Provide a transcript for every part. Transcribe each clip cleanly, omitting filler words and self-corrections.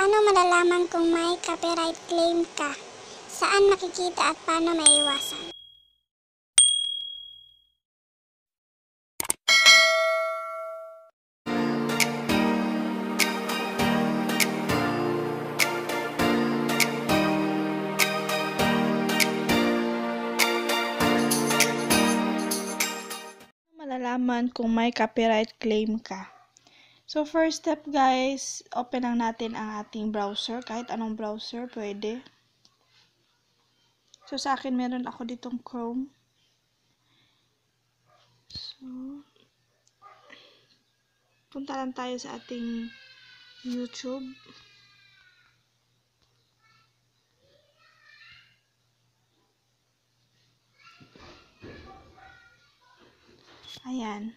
Paano malalaman kung may copyright claim ka? Saan makikita at paano maiwasan? Malalaman kung may copyright claim ka. So, first step guys, open lang natin ang ating browser. Kahit anong browser, pwede. So, sa akin, meron ako ditong Chrome. So, punta lang tayo sa ating YouTube. Ayan.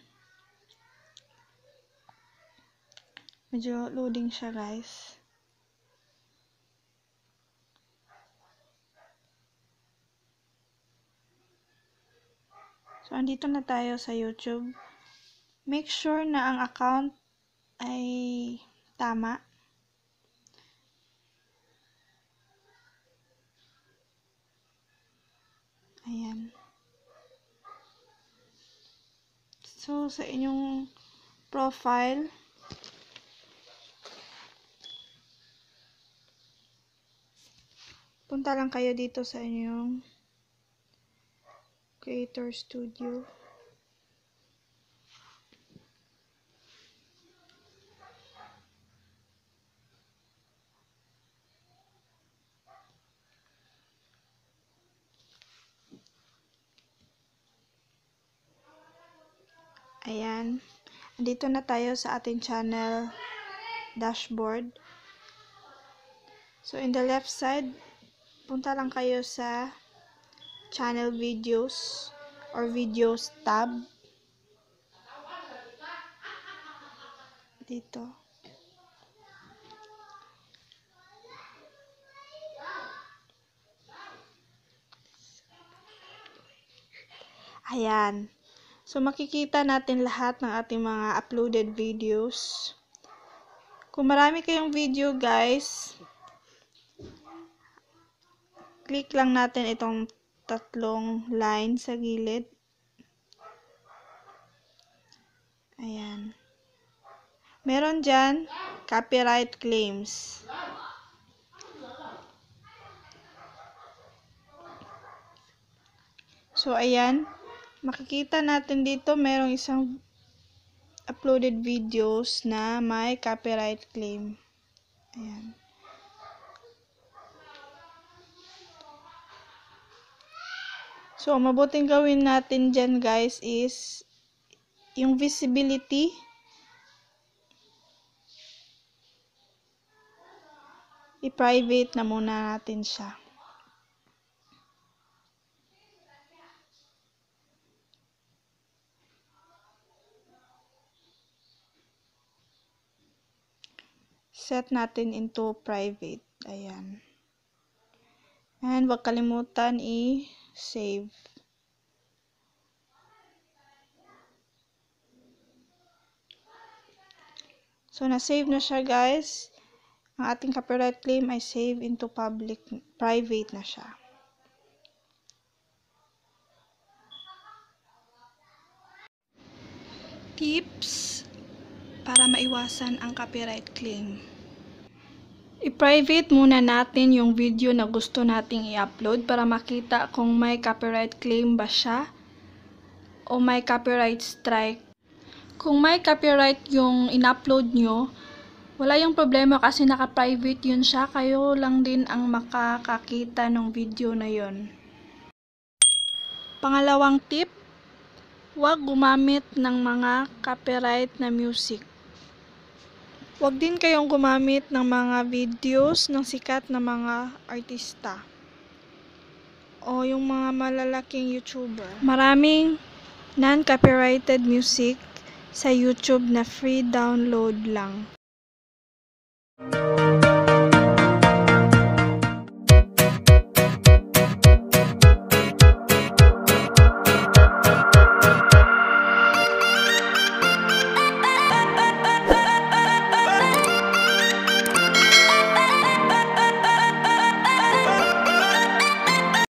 Medyo loading siya guys. So, andito na tayo sa YouTube. Make sure na ang account ay tama. Ayan. So, sa inyong profile, punta lang kayo dito sa inyong Creator Studio. Ayan. Andito na tayo sa ating channel dashboard. So, in the left side, punta lang kayo sa channel videos or videos tab. Dito. Ayan. So, makikita natin lahat ng ating mga uploaded videos. Kung marami kayong video, guys, click lang natin itong tatlong line sa gilid. Ayan. Meron dyan, copyright claims. So, ayan. Makikita natin dito, merong isang uploaded videos na may copyright claim. Ayan. So, mabuting gawin natin dyan, guys, is yung visibility. I-private na muna natin siya. Set natin into private. Ayan. And wag kalimutan i-save. So, na-save na siya, guys. Ang ating copyright claim ay save into private na siya. Tips para maiwasan ang copyright claim. I-private muna natin yung video na gusto nating i-upload para makita kung may copyright claim ba siya o may copyright strike. Kung may copyright yung in-upload nyo, wala yung problema kasi naka-private yun siya. Kayo lang din ang makakakita ng video na yun. Pangalawang tip, huwag gumamit ng mga copyright na music. Huwag din kayong gumamit ng mga videos ng sikat na mga artista o yung mga malalaking YouTuber. Maraming non-copyrighted music sa YouTube na free download lang.